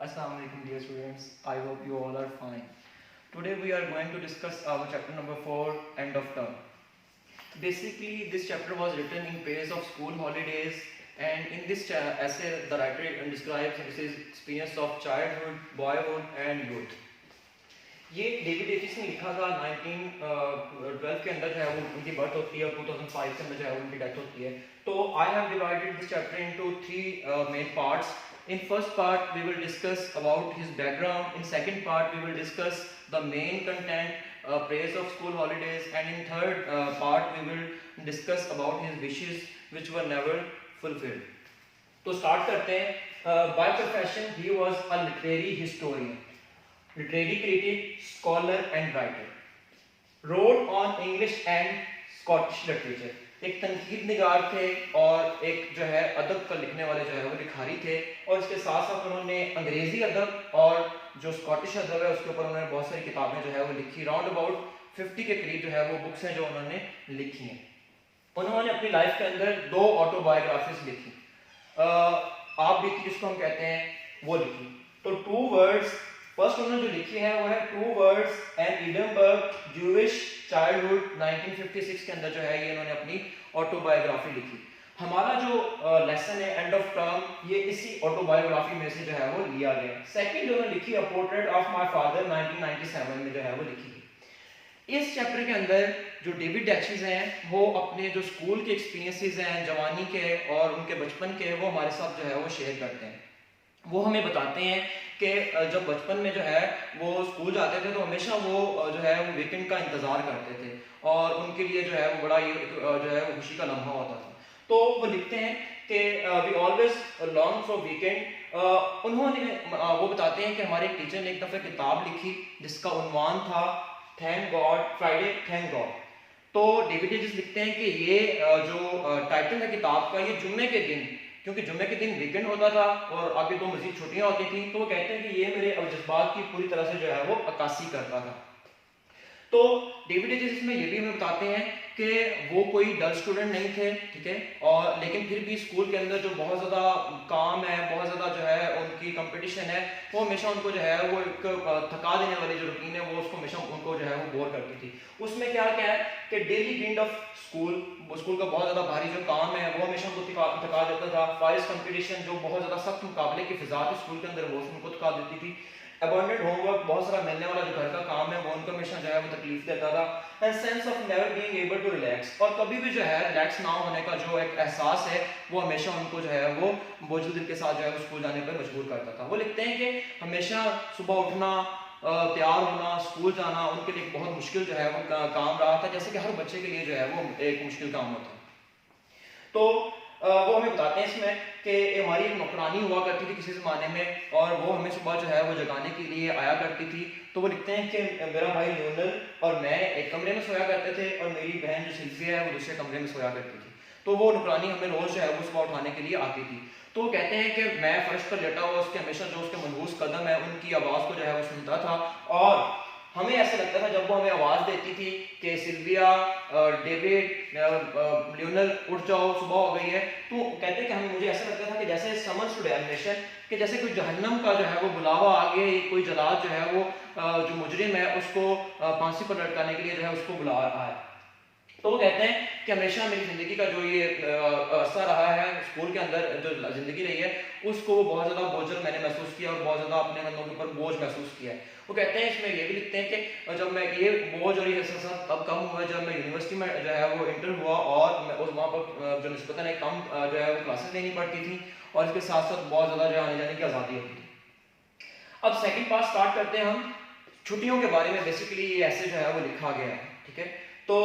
Assalamu alaikum dear students. I hope you all are fine. Today we are going to discuss our chapter number 4, end of term. Basically this chapter was written in praise of school holidays, and in this essay the writer describes his experience of childhood, boyhood and youth. ये David aches ने लिखा था 1912 के अंदर जो है वो उनकी बर्थ होती है और 2005 के अंदर जो है उनकी डेथ होती है. तो I have divided this chapter into 3 main parts. In first part we will discuss about his background. In second part we will discuss the main content, praise of school holidays, and in third part we will discuss about his wishes which were never fulfilled. तो start करते हैं. By profession he was a literary historian, literary critic, scholar and writer. Wrote on English and Scottish literature. एक तनकीद निगार थे और एक जो है अदब का लिखने वाले जो है वो लिखारी थे, और इसके साथ साथ उन्होंने अंग्रेजी अदब और जो स्कॉटिश अदब है उसके ऊपर उन्होंने बहुत सारी किताबें जो है वो लिखी. राउंड अबाउट 50 के करीब जो है वो बुक्स हैं जो उन्होंने लिखी हैं. उन्होंने अपनी लाइफ के अंदर 2 ऑटोबायोग्राफीज लिखी. आप बीती जिसको हम कहते हैं वो लिखी. तो 2 वर्ड्स फर्स्ट उन्होंने जो लिखी है वो है 2 words and Edinburgh Jewish childhood 1956 के अंदर जो है ये इन्होंने अपनी ऑटोबायोग्राफी लिखी. हमारा जो लेसन है एंड ऑफ टर्म ये इसी ऑटोबायोग्राफी में से जो है वो लिया गया. सेकंड जो उन्होंने लिखी a portrait of my father 1997 में जो है वो लिखी. इस चैप्टर के अंदर जो डेविड एचिस हैं वो अपने जो स्कूल के एक्सपीरियंसेस हैं जवानी के और उनके बचपन के वो हमारे साथ जो है वो शेयर करते हैं. वो हमें बताते हैं कि जब बचपन में जो है वो स्कूल जाते थे तो हमेशा वो जो है वो वीकेंड का इंतज़ार करते थे और उनके लिए जो है वो बड़ा ये जो है वो खुशी का लम्हा होता था. तो वो लिखते हैं कि we always long for weekend. उन्होंने वो बताते हैं कि हमारे एक टीचर ने एक दफ़े किताब लिखी जिसका उन्वान था thank God Friday thank God. तो डेविड एचिस लिखते हैं कि ये जो टाइटल है किताब का ये जुम्मे के दिन, क्योंकि जुम्मे के दिन वीकेंड होता था और आगे 2 मजीद छुट्टियां होती थी, तो वो कहते हैं कि ये मेरे जज्बात की पूरी तरह से जो है वो अक्कासी करता था. तो डेविड एचिस इसमें ये भी हमें बताते हैं कि वो कोई डल स्टूडेंट नहीं थे, ठीक है, और लेकिन फिर भी स्कूल के अंदर जो बहुत ज़्यादा काम है, बहुत ज़्यादा जो है उनकी कंपटीशन है, वो हमेशा उनको जो है वो एक थका देने वाली जो रूटीन है वो उसको हमेशा उनको जो है वो बोर करती थी. उसमें क्या क्या है कि डेली ग्रिंड ऑफ स्कूल का बहुत ज़्यादा भारी जो काम है वो हमेशा उनको थका देता था. फाइज कंपटीशन जो बहुत ज़्यादा सख्त मुकाबले की फिजा थी स्कूल के अंदर वो उनको थका देती थी. अबंडेंट होमवर्क बहुत सारा मिलने वाला जो घर का काम है वो उनको हमेशा जो है वो तकलीफ देता था. And sense of never being able to relax, और कभी भी जो है रिलैक्स ना होने का जो एक एहसास है वो हमेशा उनको जो है वो बोझिल दिल के साथ जो है स्कूल जाने पर मजबूर करता था. वो लिखते हैं कि हमेशा सुबह उठना, तैयार होना, स्कूल जाना उनके लिए बहुत मुश्किल जो है वो काम रहा था, जैसे कि हर बच्चे के लिए जो है वो एक मुश्किल काम होता है. तो वो हमें बताते हैं इसमें कि हमारी एक नौकरानी हुआ करती थी किसी ज़माने में और वो हमें सुबह जो है वो जगाने के लिए आया करती थी. तो वो लिखते हैं कि मेरा भाई लियोनल और मैं एक कमरे में सोया करते थे और मेरी बहन जो सिल्विया है वो दूसरे कमरे में सोया करती थी. तो वो नौकरानी हमें रोज़ जो है वो सुबह उठाने के लिए आती थी. तो वो कहते हैं कि मैं फर्श पर लेटा हुआ उसके हमेशा जो उसके मनहूस कदम है उनकी आवाज़ को जो है वो सुनता था, और हमें ऐसा लगता था जब वो हमें आवाज़ देती थी कि सिल्विया, डेविड, लियोनल उठ जाओ सुबह हो गई है, तो कहते हैं कि मुझे ऐसा लगता था कि जैसे समन्स टू डैमिनेशन, कि जैसे कोई जहन्नम का जो है वो बुलावा आ गया, कोई जलाद जो है वो जो मुजरिम है उसको फांसी पर लटकाने के लिए जो है उसको बुला रहा है. तो वो कहते हैं कि हमेशा मेरी ज़िंदगी का जो ये अरसा रहा है स्कूल के अंदर जो ज़िंदगी रही है उसको बहुत ज़्यादा बोझल मैंने महसूस किया और बहुत ज़्यादा अपने कंधों के ऊपर बोझ महसूस किया है. वो कहते हैं इसमें ये भी लिखते हैं कि जब मैं ये बोझ और ये एहसास तब कम हुआ जब मैं यूनिवर्सिटी में जो है वो इंटर हुआ और मैं उस वहाँ पर जो निस्बतन है कम जो है वो क्लासेस लेनी पड़ती थी और इसके साथ साथ बहुत ज़्यादा जो आने जाने की आज़ादी होती थी. अब सेकेंड पार्ट स्टार्ट करते हैं हम छुट्टियों के बारे में. बेसिकली ऐसे जो है वो लिखा गया है, ठीक है. तो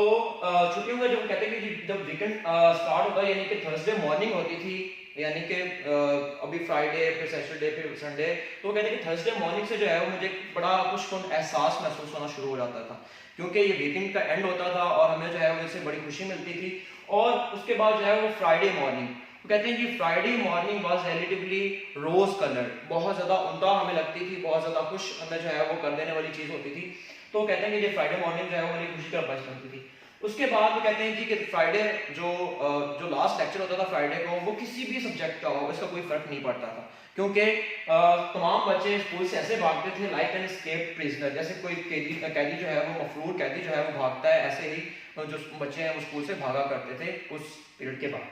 छुट्टियों का जब कहते हैं कि जब वीकेंड स्टार्ट होता है यानी कि थर्सडे मॉर्निंग होती थी, यानी कि अभी फ्राइडे फिर सैटरडे फिर संडे, तो कहते हैं कि थर्सडे मॉर्निंग से जो है वो मुझे बड़ा खुशकुन एहसास महसूस होना शुरू हो जाता था, क्योंकि ये वीकेंड का एंड होता था और हमें जो है वो इससे बड़ी खुशी मिलती थी. और उसके बाद जो है वो फ्राइडे मॉर्निंग, तो कहते हैं कि Friday morning was relatively rose colour, बहुत ज़्यादा उम्दा हमें लगती थी, बहुत ज़्यादा खुश हमें जो है वो कर देने वाली चीज़ होती थी. तो कहते हैं कि ये फ्राइडे मॉर्निंग जो है वो मेरी खुशी का बच बनती थी. उसके बाद वो कहते हैं जी कि फ्राइडे जो लास्ट लेक्चर होता था फ्राइडे को, वो किसी भी सब्जेक्ट का हो, इसका कोई फर्क नहीं पड़ता था, क्योंकि तमाम बच्चे स्कूल से ऐसे भागते थे लाइक एन एस्केप प्रिजनर, जैसे कोई कैदी जो है वो मफरूर कैदी जो है वो भागता है, ऐसे ही जो बच्चे हैं वो स्कूल से भागा करते थे उस पीरियड के बाद।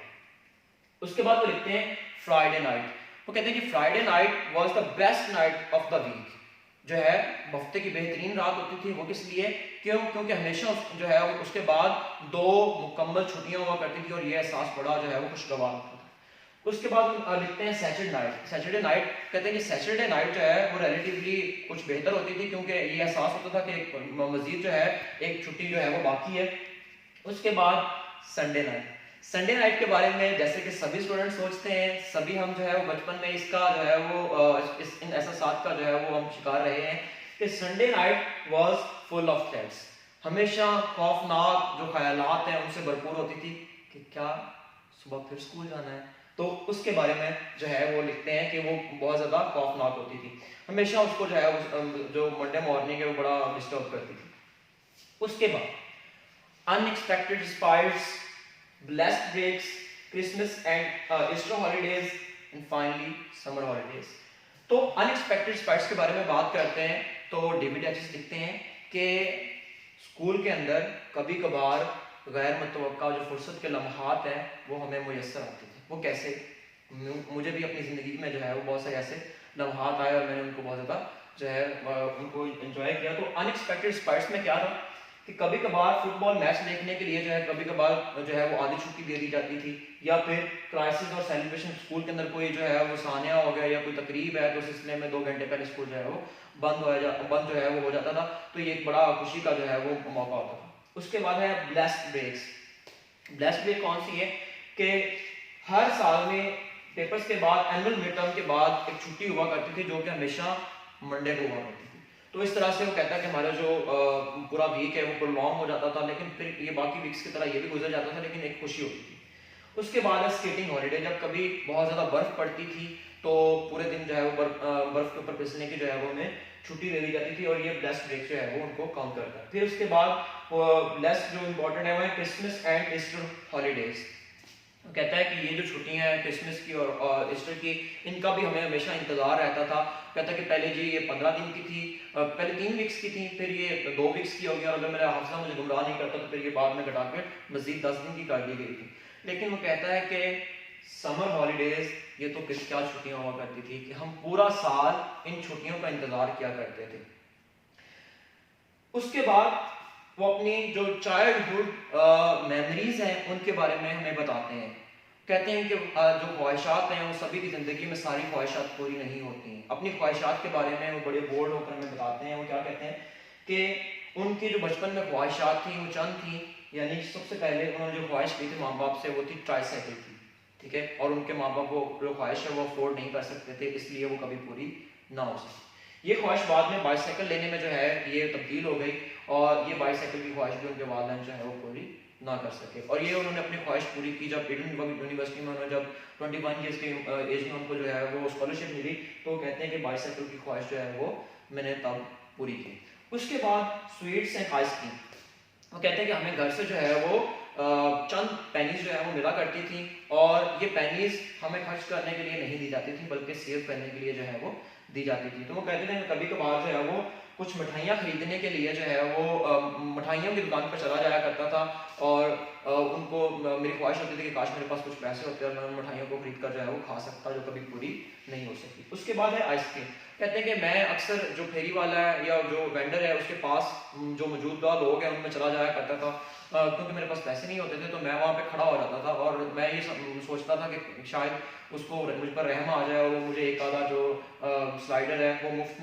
उसके बाद वो लिखते हैं फ्राइडे नाइट। वो कहते हैं कि Friday night was the best night of the week, जो है हफ्ते की बेहतरीन रात होती थी। वो किस लिए? क्योंकि हमेशा जो है उसके बाद 2 मुकम्मल छुट्टियां हुआ करती थी और ये एहसास बड़ा जो है वो खुशगवार होता था। उसके बाद लिखते हैं सैटरडे नाइट। सैटरडे नाइट कहते हैं कि सैटरडे नाइट जो है वो रिलेटिवली कुछ बेहतर होती थी, क्योंकि ये एहसास होता था कि मजीद जो है एक छुट्टी जो है वो बाकी है। उसके बाद संडे नाइट। संडे नाइट के बारे में जैसे कि सभी स्टूडेंट सोचते हैं, सभी हम जो है वो बचपन में इसका जो है वो इन एहसास का जो है वो हम शिकार रहे हैं कि Sunday night was full of threats. हमेशा खौफनाक जो ख्यालात हैं उनसे भरपूर होती थी कि क्या सुबह फिर स्कूल जाना है। तो उसके बारे में जो है वो लिखते हैं कि वो बहुत ज़्यादा खौफनाक होती थी, हमेशा उसको जो है जो मंडे मॉर्निंग है वो बड़ा डिस्टर्ब करती थी। उसके बाद unexpected स्पाइट्स, blessed breaks, Christmas and Easter holidays, and finally summer holidays। तो अनएक्सपेक्टेड स्पाइट्स के बारे में बात करते हैं तो डेविड एचिस लिखते हैं कि स्कूल के अंदर कभी कभार गैर मुतवक्का जो फुर्सत के लम्हात हैं वो हमें मुयस्सर आते थे। वो कैसे? मुझे भी अपनी ज़िंदगी में जो है वो बहुत सारे ऐसे लम्हात आए और मैंने उनको बहुत ज़्यादा जो है उनको एंजॉय किया। तो अनएक्सपेक्टेड स्पाइट्स में क्या था कि कभी कभार फुटबॉल मैच देखने के लिए जो है कभी कभार जो है वो आधी छुट्टी दे दी जाती थी, या फिर क्राइसिस और सेलिब्रेशन, स्कूल के अंदर कोई जो है वो सानिया हो गया या कोई तकरीब है तो उस सिलसिले में 2 घंटे पहले स्कूल जो है वो बंद जो है वो हो जाता था। तो ये एक बड़ा खुशी का जो है वो मौका होता था। उसके बाद है ब्लेस्ड ब्रेक्स। ब्लेस्ड ब्रेक कौन सी है कि हर साल में पेपर्स के बाद एनुअल मिड टर्म के बाद एक छुट्टी हुआ करती थी जो कि हमेशा मंडे को हुआ करती थी। तो इस तरह से वो कहता है कि हमारा जो पूरा वीक है वो प्रोलॉन्ग हो जाता था, लेकिन फिर ये बाकी वीक्स की तरह ये भी गुजर जाता था, लेकिन एक खुशी होती थी। उसके बाद है स्केटिंग हॉलीडे। जब कभी बहुत ज़्यादा बर्फ़ पड़ती थी तो पूरे दिन जो है वो बर्फ़ के ऊपर फिसलने की जो है वो हमें छुट्टी दे दी जाती थी, और ये ब्लेस्ड ब्रेक जो है वो उनको काउंट करता है। फिर उसके बाद ब्लेस्ड जो इंपॉर्टेंट है वो है क्रिसमस एंड ईस्टर हॉलीडेज। कहता है कि ये जो छुट्टियां हैं क्रिसमस की और ईस्टर की, इनका भी हमें हमेशा इंतजार रहता था। कहता है कि पहले जी ये 15 दिन की थी, पहले 3 वीक्स की थी, फिर ये 2 वीक्स की हो गया, और अगर मेरा हाफिजा मुझे गुमराह नहीं करता तो फिर ये बाद में घटाकर मजीद 10 दिन की कर दी गई थी। लेकिन वो कहता है कि समर हॉलीडेज ये तो क्या छुट्टियां हुआ करती थी कि हम पूरा साल इन छुट्टियों का इंतजार किया करते थे। उसके बाद वो अपनी जो चाइल्डहुड मेमोरीज हैं उनके बारे में हमें बताते हैं। कहते हैं कि जो ख्वाहिशात हैं वो सभी की ज़िंदगी में सारी ख्वाहिशात पूरी नहीं होती हैं। अपनी ख्वाहिशात के बारे में वो बड़े बोल्ड होकर हमें बताते हैं। वो क्या कहते हैं कि उनकी जो बचपन में ख्वाहिशात थी वो चंद थी, यानी सबसे पहले उन्होंने जो ख्वाहिश की थी माँ बाप से वो थी ट्राईसाइकिल की, ठीक है, और उनके माँ बाप वो जो ख्वाहिश है वो अफोर्ड नहीं कर सकते थे, इसलिए वो कभी पूरी ना हो सकी। ये ख्वाहिश बाद में बाईसाइकिल लेने में जो है ये तब्दील हो गई, और ये बाईसाइकिल की ख्वाहिश भी उनके वालिदैन जो है वो पूरी ना कर सके। और ये उन्होंने अपनी ख्वाहिश पूरी की जब एडिनबर्ग यूनिवर्सिटी में उन्होंने जब 21 ईयर्स के एज में उनको जो है वो स्कॉलरशिप मिली, तो कहते हैं कि बाईसाइकिल की ख्वाहिश जो है वो मैंने तब पूरी की। उसके बाद स्वीट्स एंड आइसक्रीम। वो कहते हैं कि हमें घर से जो है वो चंद पेनीज जो है वो मिला करती थी, और ये पेनीज हमें खर्च करने के लिए नहीं दी जाती थी बल्कि सेव करने के लिए जो है वो दी जाती थी। तो वो कहते थे कभी कभार जो है वो कुछ मिठाइयाँ खरीदने के लिए जो है वो मिठाइयों की दुकान पर चला जाया करता था, और उनको मेरी ख्वाहिश होती थी कि काश मेरे पास कुछ पैसे होते और मैं उन मिठाइयों को खरीद कर जो है वो खा सकता, जो कभी पूरी नहीं हो सकी। उसके बाद है आइसक्रीम। कहते हैं कि मैं अक्सर जो फेरी वाला है या जो वेंडर है उसके पास जो मौजूदा लोग हैं उनमें चला जाया करता था, क्योंकि मेरे पास पैसे नहीं होते थे, तो मैं वहाँ पे खड़ा हो जाता था और मैं ये सोचता था कि शायद उसको मुझ पर रहम आ जाए और वो मुझे एक आधा जो स्लाइडर है वो मुफ्त